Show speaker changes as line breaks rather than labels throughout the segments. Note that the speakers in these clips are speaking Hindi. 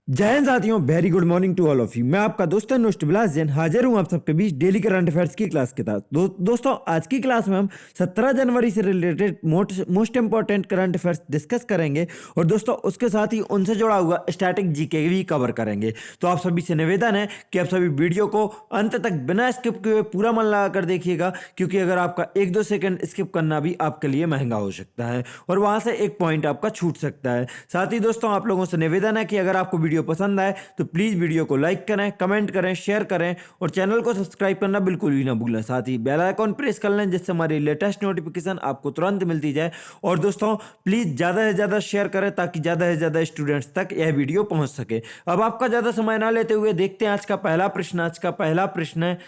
जय हिंद साथियों, very good morning to all of you. मैं आपका दोस्त अनुष्ट विलास जैन हाजिर हूं आप सबके बीच डेली करंट अफेयर्स की क्लास के साथ। दोस्तों, आज की क्लास में हम 17 जनवरी से related most important current affairs discuss करेंगे और दोस्तों उसके साथ ही उनसे जुड़ा हुआ स्टैटिक जीके भी कवर करेंगे। तो आप सभी से निवेदन है कि आप सभी वीडियो को अंत तक बिना स्किप किए पूरा मन लगा कर देखिएगा, क्योंकि अगर आपका 1-2 सेकंड स्किप करना भी आपके लिए महंगा हो सकता है और वहां से एक पॉइंट आपका छूट सकता है। साथ ही दोस्तों, आप लोगों से निवेदन है कि अगर आपको वीडियो पसंद आए तो प्लीज वीडियो को लाइक करें, कमेंट करें, शेयर करें और चैनल को सब्सक्राइब करना बिल्कुल भी ना भूलें। साथ ही बेल आइकॉन प्रेस कर लें जिससे हमारी लेटेस्ट नोटिफिकेशन आपको तुरंत मिलती जाए। और दोस्तों, प्लीज ज्यादा से ज्यादा शेयर करें ताकि ज्यादा से ज्यादा स्टूडेंट्स तक यह वीडियो पहुंच सके। अब आपका ज्यादा समय ना लेते हुए देखते हैं आज का पहला प्रश्न। आज का पहला प्रश्न है,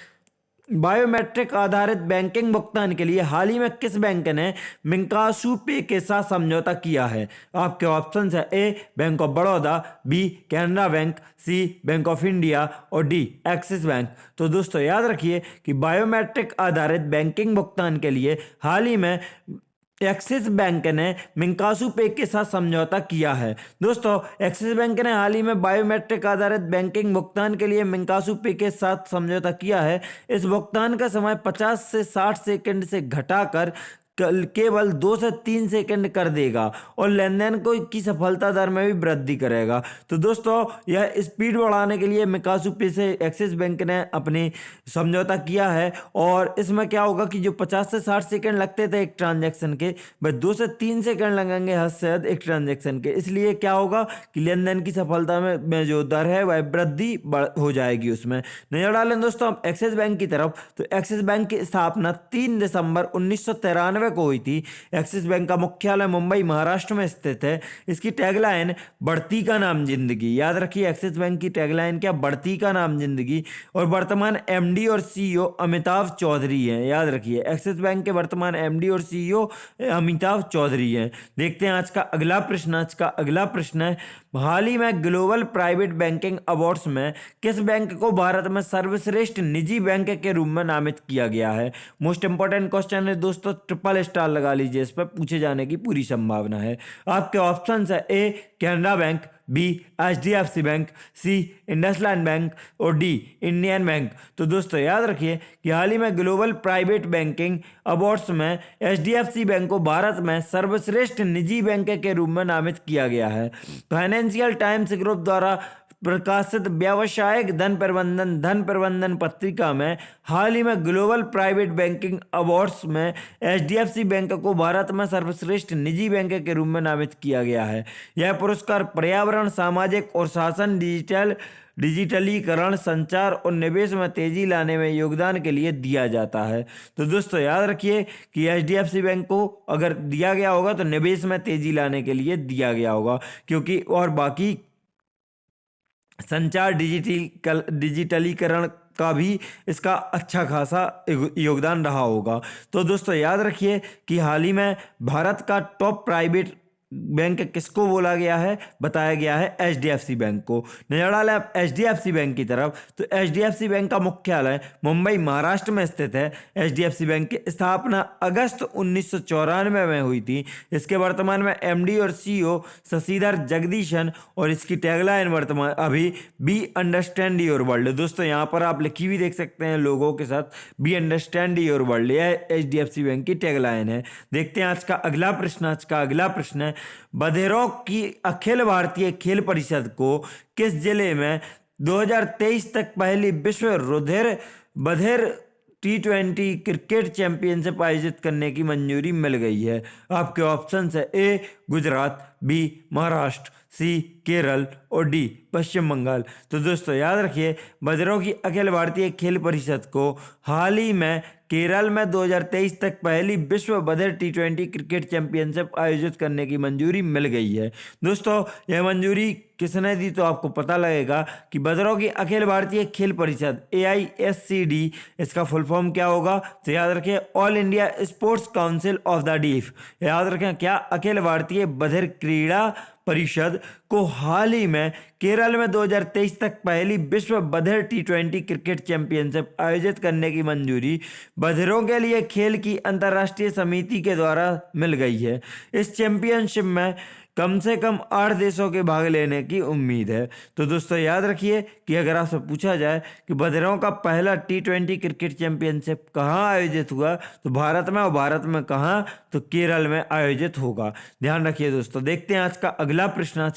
बायोमेट्रिक आधारित बैंकिंग भुगतान के लिए हाल ही में किस बैंक ने मिंकासू पे के साथ समझौता किया है? आपके ऑप्शन है A Bank of Baroda, B Canara Bank, C Bank of India और डी एक्सिस बैंक। तो दोस्तों याद रखिए कि बायोमेट्रिक आधारित बैंकिंग भुगतान के लिए हाल ही में एक्सिस बैंक ने मिंकासू पे के साथ समझौता किया है। दोस्तों, एक्सिस बैंक ने हाल ही में बायोमेट्रिक आधारित बैंकिंग भुगतान के लिए मिंकासू पे के साथ समझौता किया है। इस भुगतान का समय 50 से 60 सेकंड से घटाकर केवल 2 से 3 सेकंड कर देगा और लेन देन को की सफलता दर में भी वृद्धि करेगा। तो दोस्तों, यह स्पीड बढ़ाने के लिए मिकासू पे से एक्सिस बैंक ने अपनी समझौता किया है और इसमें क्या होगा कि जो 50 से 60 सेकंड लगते थे एक ट्रांजैक्शन के, वह 2 से 3 सेकंड लगेंगे हद से हद एक ट्रांजैक्शन के। इसलिए क्या होगा कि लेन देन की सफलता में जो दर है वह वृद्धि हो जाएगी उसमें। नजर डालें दोस्तों हम एक्सिस बैंक की तरफ, तो एक्सिस बैंक की स्थापना 3 दिसंबर 1993 को हुई थी। एक्सिस बैंक का मुख्यालय मुंबई महाराष्ट्र में स्थित है। इसकी टैगलाइन बढ़ती का नाम जिंदगी। याद रखिए एक्सिस बैंक की टैगलाइन क्या, बढ़ती का नाम जिंदगी। और वर्तमान एमडी और सीईओ अमिताभ चौधरी हैं। याद रखिए एक्सिस बैंक के वर्तमान एमडी और सीईओ अमिताभ चौधरी हैं। देखते हैं आज का अगला प्रश्न। आज का अगला प्रश्न है, हाल ही में ग्लोबल प्राइवेट बैंकिंग अवार्ड्स में किस बैंक को भारत में सर्वश्रेष्ठ निजी बैंक के रूप में नामित किया गया है? मोस्ट इंपॉर्टेंट क्वेश्चन है दोस्तों, ट्रिपल स्टार लगा लीजिए, इस पर पूछे जाने की पूरी संभावना है। आपके ऑप्शन है A Canara Bank, B HDFC Bank, C IndusInd Bank और डी इंडियन बैंक। तो दोस्तों याद रखिए कि हाल ही में ग्लोबल प्राइवेट बैंकिंग अवार्ड्स में एचडीएफसी बैंक को भारत में सर्वश्रेष्ठ निजी बैंक के रूप में नामित किया गया है। फाइनेंशियल टाइम्स ग्रुप द्वारा प्रकाशित व्यावसायिक धन प्रबंधन पत्रिका में हाल ही में ग्लोबल प्राइवेट बैंकिंग अवार्ड्स में एचडीएफसी बैंक को भारत में सर्वश्रेष्ठ निजी बैंक के रूप में नामित किया गया है। यह पुरस्कार पर्यावरण, सामाजिक और शासन, डिजिटलीकरण, संचार और निवेश में तेजी लाने में योगदान के लिए दिया जाता है। तो दोस्तों याद रखिए कि एचडीएफसी बैंक को अगर दिया गया होगा तो निवेश में तेजी लाने के लिए दिया गया होगा, क्योंकि और बाकी संचार, डिजिटलीकरण का भी इसका अच्छा खासा योगदान रहा होगा। तो दोस्तों याद रखिए कि हाल ही में भारत का टॉप प्राइवेट बैंक किसको बोला गया है, बताया गया है एचडीएफसी बैंक को। नजर डालें आप एचडीएफसी बैंक की तरफ, तो एचडीएफसी बैंक का मुख्यालय मुंबई महाराष्ट्र में स्थित है। एचडीएफसी बैंक की स्थापना अगस्त 1994 में हुई थी। इसके वर्तमान में एमडी और सीईओ शशिधर जगदीशन और इसकी टैगलाइन वर्तमान अभी बी अंडरस्टैंड योर वर्ल्ड। दोस्तों यहाँ पर आप लिखी भी देख सकते हैं लोगों के साथ, बी अंडरस्टैंड योर वर्ल्ड, यह एचडीएफसी बैंक की टैगलाइन है। देखते हैं आज का अगला प्रश्न। आज का अगला प्रश्न है, बधिरों की अखिल भारतीय खेल परिषद को किस जिले में 2023 तक पहली विश्व रुधिर बधिर T20 क्रिकेट चैंपियनशिप आयोजित करने की मंजूरी मिल गई है? आपके ऑप्शन है ए गुजरात, बी महाराष्ट्र, सी केरल और डी पश्चिम बंगाल। तो दोस्तों याद रखिए बधिरों की अखिल भारतीय खेल परिषद को हाल ही में केरल में 2023 तक पहली विश्व बधिर T20 क्रिकेट चैंपियनशिप आयोजित करने की मंजूरी मिल गई है। दोस्तों यह मंजूरी किसने दी तो आपको पता लगेगा कि बधिरों की अखिल भारतीय खेल परिषद AISCD, इसका फुल फॉर्म क्या होगा? तो याद रखें all India sports council of the deaf. याद रखें क्या, अखिल भारतीय बधिर क्रीड़ा परिषद को हाल ही में केरल में 2023 तक पहली विश्व बधिर T20 क्रिकेट चैंपियनशिप आयोजित करने की मंजूरी बधिरों के लिए खेल की अंतर्राष्ट्रीय समिति के द्वारा मिल गई है। इस चैंपियनशिप में कम से कम 8 देशों के भाग लेने की उम्मीद है। तो दोस्तों याद रखिए कि अगर आपसे पूछा जाए कि बधिरों का पहला T20 क्रिकेट चैंपियनशिप कहाँ आयोजित हुआ, तो भारत में, और भारत में कहाँ, तो केरल में आयोजित होगा। ध्यान रखिए दोस्तों। देखते हैं आज का अगला प्रश्न।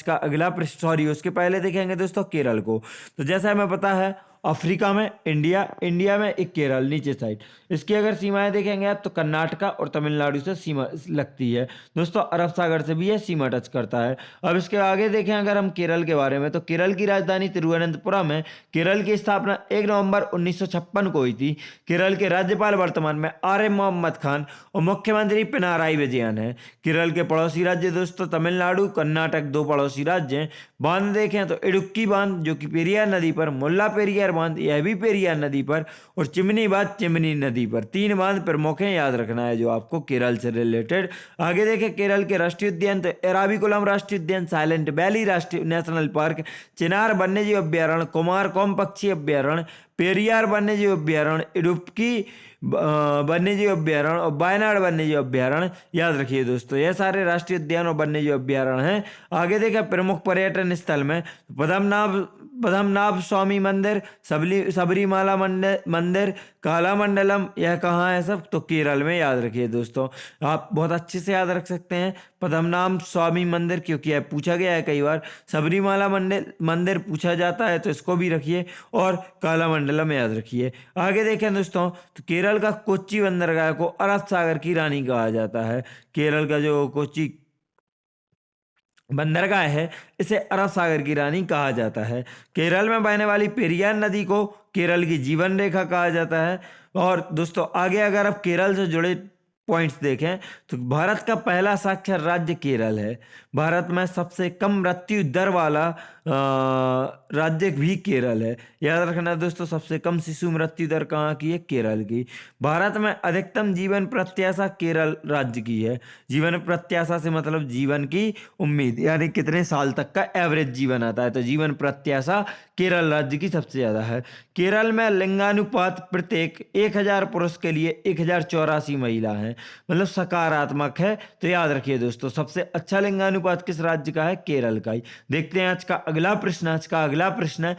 उसके पहले देखेंगे दोस्तों केरल को। तो जैसा हमें पता है, अफ्रीका में इंडिया में एक केरल नीचे साइड। इसकी अगर सीमाएं देखेंगे आप, तो कर्नाटका और तमिलनाडु से सीमा लगती है दोस्तों। अरब सागर से भी यह सीमा टच करता है। अब इसके आगे देखें अगर हम केरल के बारे में, तो केरल की राजधानी तिरुवनंतपुरम है। केरल की स्थापना 1 नवंबर 1956 को हुई थी। केरल के राज्यपाल वर्तमान में आर एम मोहम्मद खान और मुख्यमंत्री पिनाराई विजयन है। केरल के पड़ोसी राज्य दोस्तों तमिलनाडु, कर्नाटक, दो पड़ोसी राज्य हैं। बांध देखें तो इडुक्की बांध जो कि पेरियार नदी पर, मुल्ला पेरियार बांध यह भी पेरियार नदी पर, और चिमनी बांध चिमनी नदी पर। 3 बांध प्रमुख हैं, याद रखना है जो आपको केरल से रिलेटेड। आगे देखें केरल के राष्ट्रीय उद्यान, तो एराविकुलम राष्ट्रीय उद्यान, साइलेंट वैली राष्ट्रीय नेशनल पार्क, चिनार वन्यजीव अभ्यारण्य, कुमारकोम पक्षी अभ्यारण्य, पेरियार वन्यजीव अभ्यारण्य, इडुक्की वन्यजीव अभ्यारण्य और वायनाड वन्यजीव अभ्यारण्य। याद रखिए दोस्तों, ये सारे राष्ट्रीय उद्यान और वन्यजीव अभ्यारण्य हैं। आगे देखा प्रमुख पर्यटन स्थल में पद्मनाभ स्वामी मंदिर, सबरीमाला मंदिर, कालामंडलम, यह कहाँ है सब, तो केरल में। याद रखिए दोस्तों, आप बहुत अच्छे से याद रख सकते हैं पद्मनाभ स्वामी मंदिर, क्योंकि यह पूछा गया है कई बार। सबरीमाला मंदिर पूछा जाता है, तो इसको भी रखिए, और कालामंडलम याद रखिए। आगे देखें दोस्तों, तो केरल का कोच्चि बंदरगाह को अरब सागर की रानी कहा जाता है। केरल का जो कोच्चि बंदरगाह है, इसे अरब सागर की रानी कहा जाता है। केरल में बहने वाली पेरियार नदी को केरल की जीवन रेखा कहा जाता है। और दोस्तों आगे अगर आप केरल से जुड़े पॉइंट्स देखें, तो भारत का पहला साक्षर राज्य केरल है। भारत में सबसे कम मृत्यु दर वाला राज्य भी केरल है। याद रखना दोस्तों, सबसे कम शिशु मृत्यु दर कहाँ की है, केरल की। भारत में अधिकतम जीवन प्रत्याशा केरल राज्य की है। जीवन प्रत्याशा से मतलब जीवन की उम्मीद, यानी कितने साल तक का एवरेज जीवन आता है, तो जीवन प्रत्याशा केरल राज्य की सबसे ज्यादा है। केरल में लिंगानुपात प्रत्येक 1000 पुरुष के लिए 1084 महिला है, मतलब सकारात्मक है। तो याद रखिए दोस्तों, सबसे अच्छा लिंगानुपात किस राज्य का है, केरल का ही। देखते हैं आज का अगला प्रश्न है,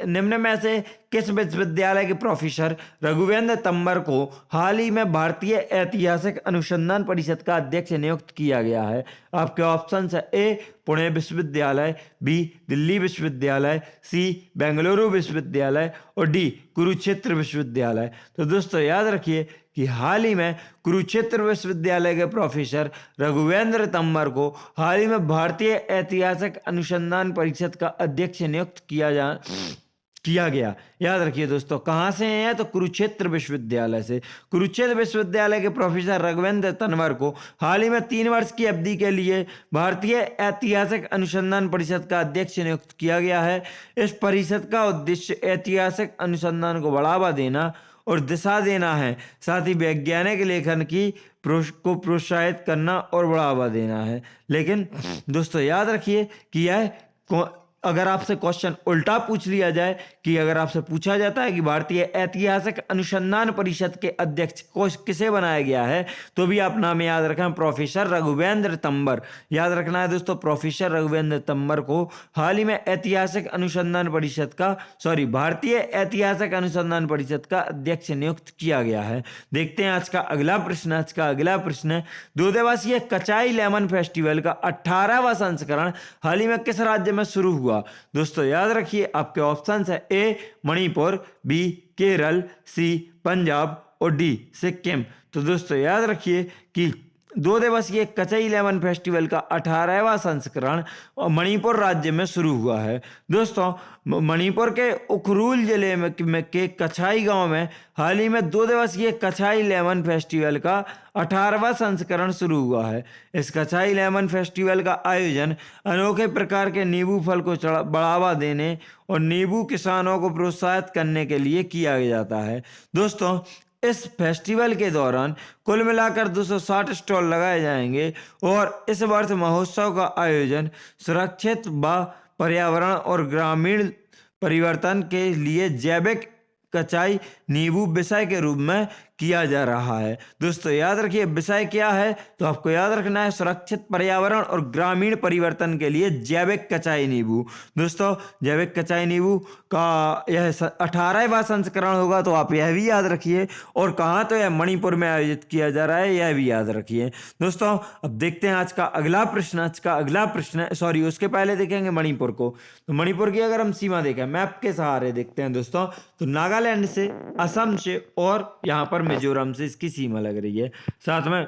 निम्न में से किस विश्वविद्यालय के प्रोफेसर रघुवेंद्र तंवर को हाल ही में भारतीय ऐतिहासिक अनुसंधान परिषद का अध्यक्ष नियुक्त किया गया है। आपके ऑप्शन है, ए पुणे विश्वविद्यालय, बी दिल्ली विश्वविद्यालय, सी बेंगलुरु विश्वविद्यालय, और डी कुरुक्षेत्र विश्वविद्यालय। तो दोस्तों याद रखिए कि हाल ही में कुरुक्षेत्र विश्वविद्यालय के प्रोफेसर रघुवेंद्र तंवर को हाल ही में भारतीय ऐतिहासिक अनुसंधान परिषद का अध्यक्ष नियुक्त किया गया। याद रखिए दोस्तों, कहां से हैं, तो कुरुक्षेत्र विश्वविद्यालय से। कुरुक्षेत्र विश्वविद्यालय के प्रोफेसर रघुवेंद्र तंवर को हाल ही में 3 वर्ष की अवधि के लिए भारतीय ऐतिहासिक अनुसंधान परिषद का अध्यक्ष नियुक्त किया गया है। इस परिषद का उद्देश्य ऐतिहासिक अनुसंधान को बढ़ावा देना और दिशा देना है, साथ ही वैज्ञानिक लेखन को प्रोत्साहित करना और बढ़ावा देना है। लेकिन दोस्तों याद रखिए कि यह अगर आपसे क्वेश्चन उल्टा पूछ लिया जाए, कि अगर आपसे पूछा जाता है कि भारतीय ऐतिहासिक अनुसंधान परिषद के अध्यक्ष को किसे बनाया गया है, तो भी आप नाम याद रखें, प्रोफेसर रघुवेंद्र तंवर। याद रखना है दोस्तों, प्रोफेसर रघुवेंद्र तंवर को हाल ही में भारतीय ऐतिहासिक अनुसंधान परिषद का अध्यक्ष नियुक्त किया गया है। देखते हैं आज का अगला प्रश्न है, 2 दिवसीय कचाई लेमन फेस्टिवल का 18वां संस्करण हाल ही में किस राज्य में शुरू हुआ। दोस्तों याद रखिए, आपके ऑप्शंस है, ए मणिपुर, बी केरल, सी पंजाब, और डी सिक्किम। तो दोस्तों याद रखिए कि 2 दिवसीय कचई लेमन फेस्टिवल का 18वां संस्करण मणिपुर राज्य में शुरू हुआ है। दोस्तों मणिपुर के उखरूल जिले में के कछाई गांव में हाल ही में 2 दिवसीय कछाई लेमन फेस्टिवल का 18वां संस्करण शुरू हुआ है। इस कछाई लेमन फेस्टिवल का आयोजन अनोखे प्रकार के नींबू फल को बढ़ावा देने और नींबू किसानों को प्रोत्साहित करने के लिए किया जाता है। दोस्तों इस फेस्टिवल के दौरान कुल मिलाकर 260 स्टॉल लगाए जाएंगे, और इस वर्ष महोत्सव का आयोजन सुरक्षित व पर्यावरण और ग्रामीण परिवर्तन के लिए जैविक कचाई नींबू विषय के रूप में किया जा रहा है। दोस्तों याद रखिए विषय क्या है, तो आपको याद रखना है सुरक्षित पर्यावरण और ग्रामीण परिवर्तन के लिए जैविक कचाई नींबू। दोस्तों जैविक कचाई नींबू का यह 18वां संस्करण होगा, तो आप यह भी याद रखिए। और कहाँ, तो यह मणिपुर में आयोजित किया जा रहा है, यह भी याद रखिए। दोस्तों अब देखते हैं आज का अगला प्रश्न। सॉरी, उसके पहले देखेंगे मणिपुर को। तो मणिपुर की अगर हम सीमा देखें, मैप के सहारे देखते हैं दोस्तों, तो नागालैंड से, असम से और यहाँ पर मिजोरम से इसकी सीमा लग रही है। साथ में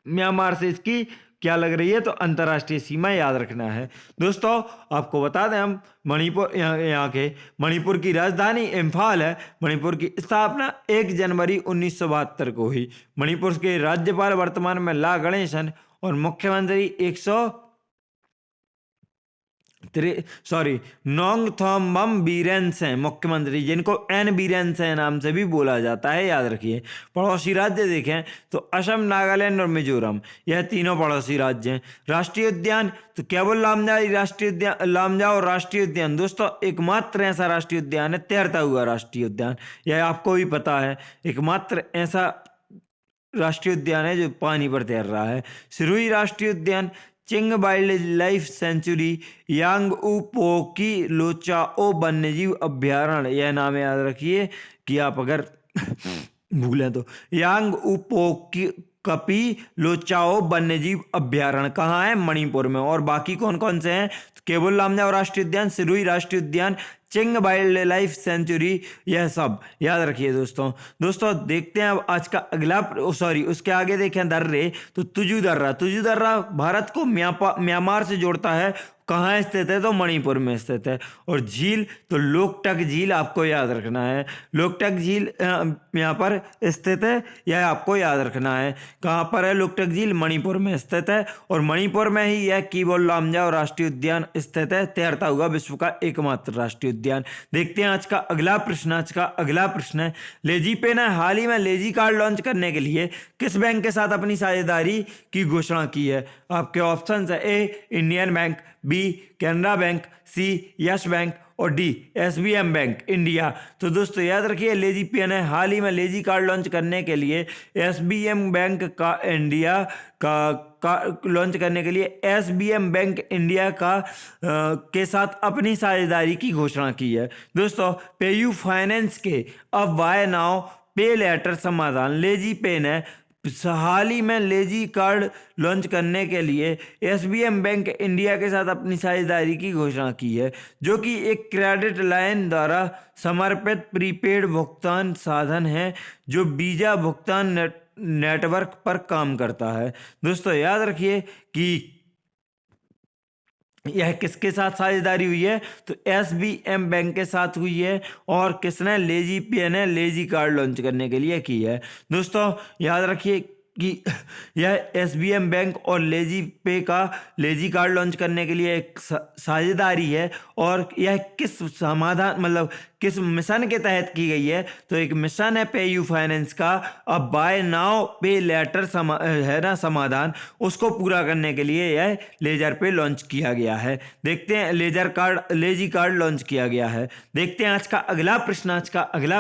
म्यांमार से इसकी क्या लग रही है, तो अंतर्राष्ट्रीय सीमा याद रखना है। दोस्तों आपको बता दें हम मणिपुर की राजधानी इम्फाल है। मणिपुर की स्थापना 1 जनवरी 1972 को हुई। मणिपुर के राज्यपाल वर्तमान में ला गणेशन और मुख्यमंत्री नोंगथोम्बम बीरेन से मुख्यमंत्री, जिनको एन बीरेन से नाम से भी बोला जाता है, याद रखिए। पड़ोसी राज्य देखें तो असम, नागालैंड और मिजोरम, यह तीनों पड़ोसी राज्य हैं। राष्ट्रीय उद्यान तो केवल लामजाओ राष्ट्रीय उद्यान दोस्तों एकमात्र ऐसा राष्ट्रीय उद्यान है, तैरता हुआ राष्ट्रीय उद्यान, यह आपको भी पता है, एकमात्र ऐसा राष्ट्रीय उद्यान है जो पानी पर तैर रहा है। सिरोही राष्ट्रीय उद्यान, चिंग वाइल्ड लाइफ सेंचुरी, यांगऊ पोकी लोचाओ वन्यजीव अभ्यारण्य, यह नाम याद रखिए कि आप अगर भूलें तो। यांगऊ पोकी कपी लोचाओ वन्यजीव अभ्यारण्य कहाँ है, मणिपुर में। और बाकी कौन कौन से हैं, तो केवल लामजाओ राष्ट्रीय उद्यान, सिरोही राष्ट्रीय उद्यान, चिंग वाइल्ड लाइफ सेंचुरी, यह सब याद रखिए दोस्तों देखते हैं अब आज का अगला उसके आगे देखें दर्रे, तो तुजू दर्रा भारत को म्यांमार से जोड़ता है। कहाँ स्थित है, तो मणिपुर में स्थित है। और झील तो लोकटक झील आपको याद रखना है। लोकटक झील यहाँ पर स्थित है, यह आपको याद रखना है। कहाँ पर है लोकटक झील, मणिपुर में स्थित है। और मणिपुर में ही यह किबोल लामजाओ राष्ट्रीय उद्यान स्थित है, तैरता हुआ विश्व का एकमात्र राष्ट्रीय उद्यान। देखते हैं आज का अगला प्रश्न है, लेजीपे ने हाल ही में लेजी कार्ड लॉन्च करने के लिए किस बैंक के साथ अपनी साझेदारी की घोषणा की है। आपके ऑप्शन है, A Indian Bank, B Canara Bank, C Yes Bank और डी एसबीएम बैंक इंडिया। तो दोस्तों याद रखिए लेजीपे ने हाल ही में लेजी कार्ड लॉन्च करने के लिए एसबीएम बैंक का इंडिया का लॉन्च करने के लिए एसबीएम बैंक इंडिया के साथ अपनी साझेदारी की घोषणा की है। दोस्तों पेयू फाइनेंस के अब बाय नाउ पे लेटर समाधान लेजीपे ने हाल ही में लेजी कार्ड लॉन्च करने के लिए एसबीएम बैंक इंडिया के साथ अपनी साझेदारी की घोषणा की है, जो कि एक क्रेडिट लाइन द्वारा समर्पित प्रीपेड भुगतान साधन है जो वीजा भुगतान नेटवर्क पर काम करता है। दोस्तों याद रखिए कि यह किसके साथ साझेदारी हुई है, तो एसबीएम बैंक के साथ हुई है। और किसने, लेजीपे ने लेजी कार्ड लॉन्च करने के लिए की है। दोस्तों याद रखिए कि यह एसबीएम बैंक और लेजीपे का लेजी कार्ड लॉन्च करने के लिए एक साझेदारी है। और यह किस किस मिशन के तहत की गई है, तो एक मिशन है पेयू फाइनेंस का अब बाय नाउ पे लेटर है ना समाधान, उसको पूरा करने के लिए यह लेजर पे लॉन्च किया गया है। देखते हैं लेजी कार्ड लॉन्च किया गया है। देखते हैं आज का अगला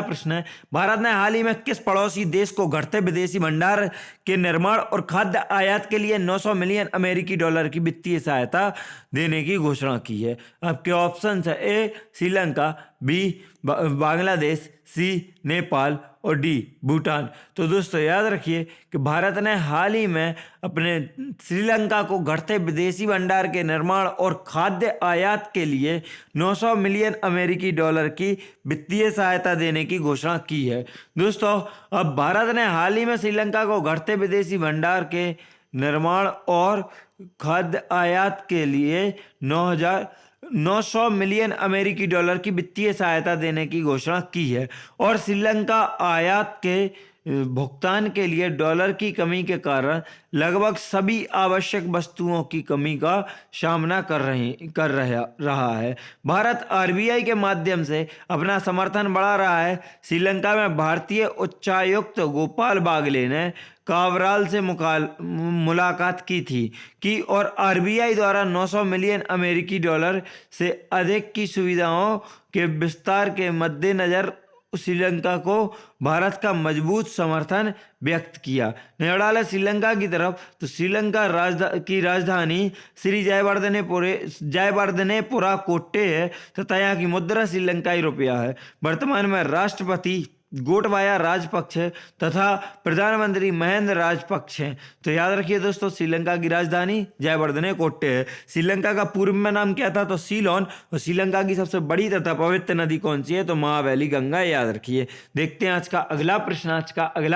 प्रश्न है, भारत ने हाल ही में किस पड़ोसी देश को घटते विदेशी भंडार के निर्माण और खाद्य आयात के लिए 900 मिलियन अमेरिकी डॉलर की वित्तीय सहायता देने की घोषणा की है। आपके ऑप्शन है, ए श्रीलंका, बी बांग्लादेश, सी नेपाल और डी भूटान। तो दोस्तों याद रखिए कि भारत ने हाल ही में अपने श्रीलंका को घटते विदेशी भंडार के निर्माण और खाद्य आयात के लिए 900 मिलियन अमेरिकी डॉलर की वित्तीय सहायता देने की घोषणा की है। दोस्तों अब भारत ने हाल ही में श्रीलंका को घटते विदेशी भंडार के निर्माण और खाद्य आयात के लिए 900 मिलियन अमेरिकी डॉलर की वित्तीय सहायता देने की घोषणा की है। और श्रीलंका आयात के भुगतान के लिए डॉलर की कमी के कारण लगभग सभी आवश्यक वस्तुओं की कमी का सामना कर रहा है। भारत आरबीआई के माध्यम से अपना समर्थन बढ़ा रहा है। श्रीलंका में भारतीय उच्चायुक्त गोपाल बागले ने कावराल से मुलाकात की और आरबीआई द्वारा 900 मिलियन अमेरिकी डॉलर से अधिक की सुविधाओं के विस्तार के मद्देनजर श्रीलंका को भारत का मजबूत समर्थन व्यक्त किया। नजर डाले श्रीलंका की तरफ तो श्रीलंका की राजधानी श्री जयवर्धनेपुरा कोट्टे है तथा यहाँ की मुद्रा श्रीलंकाई रुपया है। वर्तमान में राष्ट्रपति गोटबाया राजपक्ष तथा प्रधानमंत्री महेंद्र राजपक्ष हैं। तो याद रखिए दोस्तों, श्रीलंका की राजधानी जयवर्धने कोट्टे है। श्रीलंका का पूर्व में नाम क्या था? तो सीलोन। और श्रीलंका की सबसे बड़ी तथा पवित्र नदी कौन सी है? तो महावैली गंगा। याद रखिए। देखते हैं आज का अगला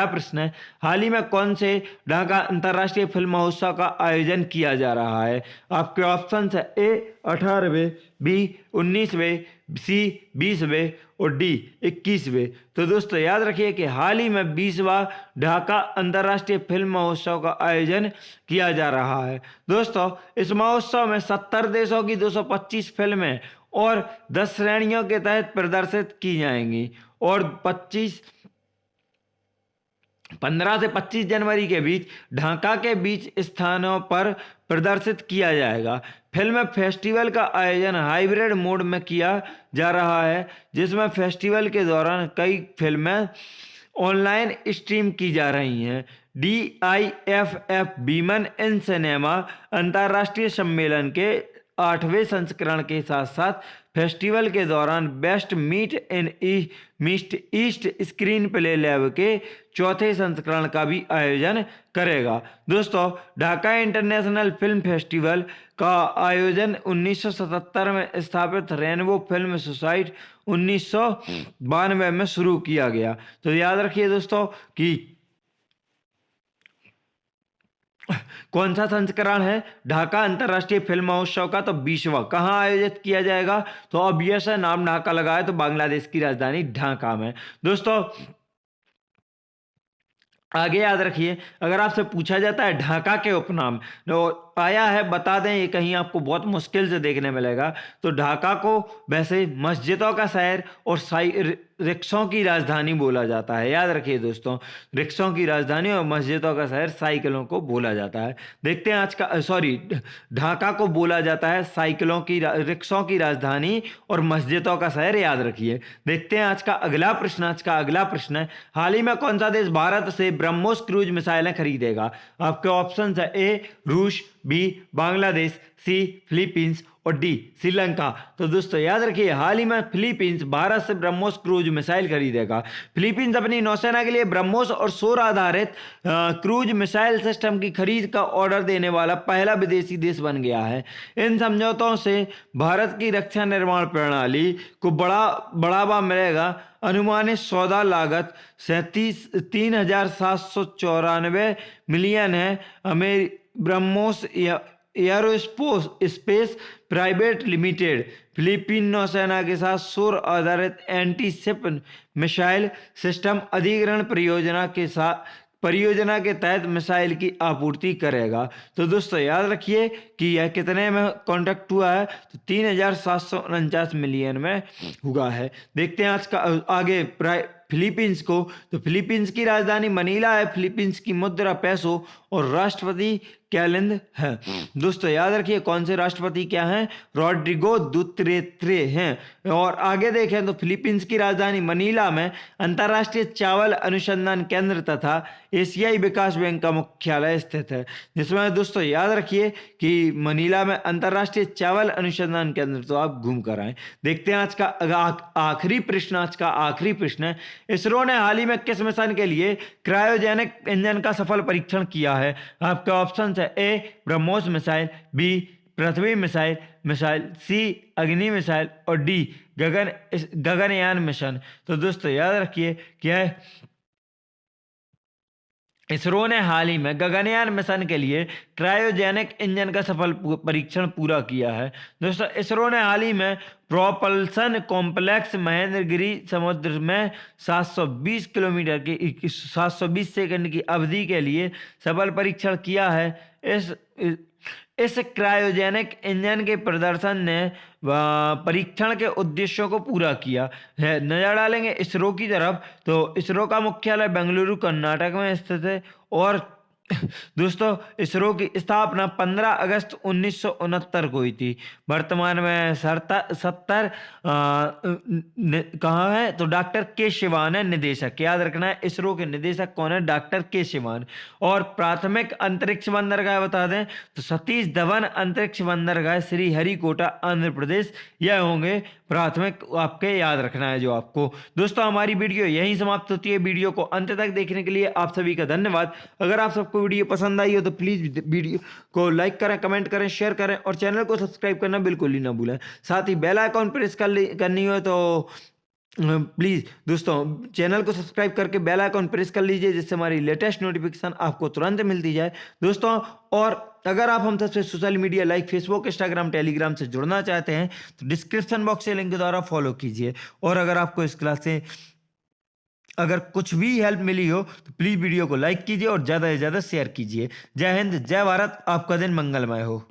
प्रश्न है, हाल ही में कौन से ढाका अंतर्राष्ट्रीय फिल्म महोत्सव का आयोजन किया जा रहा है? आपके ऑप्शन है ए 18वें, बी 19वें, सी 20वें और डी 21वें। तो दोस्तों याद रखिए कि हाल ही में 20वां ढाका अंतर्राष्ट्रीय फिल्म महोत्सव का आयोजन किया जा रहा है। दोस्तों इस महोत्सव में 70 देशों की 225 फिल्में और 10 श्रेणियों के तहत प्रदर्शित की जाएंगी और 15 से 25 जनवरी के बीच ढाका के बीच स्थानों पर प्रदर्शित किया जाएगा। फिल्म फेस्टिवल का आयोजन हाइब्रिड मोड में किया जा रहा है, जिसमें फेस्टिवल के दौरान कई फिल्में ऑनलाइन स्ट्रीम की जा रही हैं। DIFF बीमन इन सिनेमा अंतर्राष्ट्रीय सम्मेलन के 8वें संस्करण के साथ साथ फेस्टिवल के दौरान best meet in east screenplay lab के 4थे संस्करण का भी आयोजन करेगा। दोस्तों ढाका इंटरनेशनल फिल्म फेस्टिवल का आयोजन 1977 में स्थापित रेनबो फिल्म सोसाइटी 1992 में शुरू किया गया। तो याद रखिए दोस्तों कि कौन सा संस्करण है ढाका अंतर्राष्ट्रीय फिल्म महोत्सव का? तो 20वां। कहाँ आयोजित किया जाएगा? तो ऑब्वियस है, नाम ढाका लगा है तो बांग्लादेश की राजधानी ढाका में। दोस्तों आगे याद रखिए, अगर आपसे पूछा जाता है ढाका के उपनाम तो आया है, बता दें, ये कहीं आपको बहुत मुश्किल से देखने मिलेगा। तो ढाका को वैसे मस्जिदों का शहर और रिक्शों की राजधानी बोला जाता है। याद रखिए दोस्तों, रिक्शों की राजधानी और मस्जिदों का शहर साइकिलों को बोला जाता है। देखते हैं आज का ढाका को बोला जाता है रिक्शों की राजधानी और मस्जिदों का शहर। याद रखिए। देखते हैं आज का अगला प्रश्न है, हाल ही में कौन सा देश भारत से ब्रह्मोस क्रूज मिसाइलें खरीदेगा? आपके ऑप्शन है ए रूस, बी बांग्लादेश, सी फिलीपींस और डी श्रीलंका। तो दोस्तों याद रखिए, हाल ही में फिलीपींस भारत से ब्रह्मोस क्रूज मिसाइल खरीदेगा। फिलीपींस अपनी नौसेना के लिए ब्रह्मोस और सौर आधारित क्रूज मिसाइल सिस्टम की खरीद का ऑर्डर देने वाला पहला विदेशी देश बन गया है। इन समझौतों से भारत की रक्षा निर्माण प्रणाली को बढ़ावा मिलेगा। अनुमानित सौदा लागत 3,794 मिलियन है। BrahMos aerospace private limited Philippine नौसेना के साथ सौर आधारित एंटी शिप मिसाइल सिस्टम अधिग्रहण परियोजना के तहत मिसाइल की आपूर्ति करेगा। तो दोस्तों याद रखिए कि यह कितने में कॉन्ट्रैक्ट हुआ है? तो 3,749 मिलियन में हुआ है। देखते हैं आज का आगे फिलीपींस को। तो फिलीपींस की राजधानी मनीला है, फिलीपींस की मुद्रा पेसो और राष्ट्रपति कैलिंद है। दोस्तों याद रखिए कौन से राष्ट्रपति क्या हैं? रोड्रिगो दुतरेत्रे हैं। और आगे देखें तो फिलीपींस की राजधानी मनीला में अंतर्राष्ट्रीय चावल अनुसंधान केंद्र तथा एशियाई विकास बैंक का मुख्यालय स्थित है। जिसमें दोस्तों याद रखिए कि मनीला में अंतर्राष्ट्रीय चावल अनुसंधान केंद्र, तो आप घूम कर आए। देखते हैं आज का आखिरी प्रश्न है, इसरो ने हाल ही में किस मिशन के लिए क्रायोजेनिक इंजन का सफल परीक्षण किया है? आपके ऑप्शन है ए ब्रह्मोस मिसाइल, बी पृथ्वी मिसाइल, सी अग्नि मिसाइल और डी गगनयान मिशन। तो दोस्तों याद रखिए क्या इसरो ने हाल ही में गगनयान मिशन के लिए क्रायोजेनिक इंजन का सफल परीक्षण पूरा किया है। दोस्तों इसरो ने हाल ही में प्रोपल्सन कॉम्प्लेक्स महेंद्रगिरी समुद्र में 720 सेकंड की अवधि के लिए सफल परीक्षण किया है। इस क्रायोजेनिक इंजन के प्रदर्शन ने परीक्षण के उद्देश्यों को पूरा किया है। नजर डालेंगे इसरो की तरफ, तो इसरो का मुख्यालय बेंगलुरु कर्नाटक में स्थित है और दोस्तों, इसरो की स्थापना 15 अगस्त 1969 को हुई थी। वर्तमान में 70 कहाँ है तो डॉक्टर के शिवान है निदेशक। याद रखना है, इसरो के निदेशक कौन है? डॉक्टर के शिवान। और प्राथमिक अंतरिक्ष बंदरगाह बता दें तो सतीश धवन अंतरिक्ष बंदरगाह, श्री हरिकोटा, आंध्र प्रदेश। यह होंगे प्राथमिक, आपके याद रखना है जो आपको। दोस्तों, हमारी वीडियो यहीं समाप्त होती है। वीडियो को अंत तक देखने के लिए आप सभी का धन्यवाद। अगर आप सबको वीडियो पसंद आई हो तो प्लीज़ वीडियो को लाइक करें, कमेंट करें, शेयर करें और चैनल को सब्सक्राइब करना बिल्कुल ही ना भूलें। साथ ही बेल आइकॉन प्रेस करनी हो तो प्लीज़ दोस्तों चैनल को सब्सक्राइब करके बेल आइकॉन प्रेस कर लीजिए, जिससे हमारी लेटेस्ट नोटिफिकेशन आपको तुरंत मिलती जाए। दोस्तों, और अगर आप हम सबसे social media like Facebook, Instagram, Telegram से जुड़ना चाहते हैं तो डिस्क्रिप्शन बॉक्स से लिंक के द्वारा फॉलो कीजिए। और अगर आपको इस क्लास से अगर कुछ भी हेल्प मिली हो तो प्लीज़ वीडियो को लाइक कीजिए और ज़्यादा से ज़्यादा शेयर कीजिए। जय हिंद, जय भारत, आपका दिन मंगलमय हो।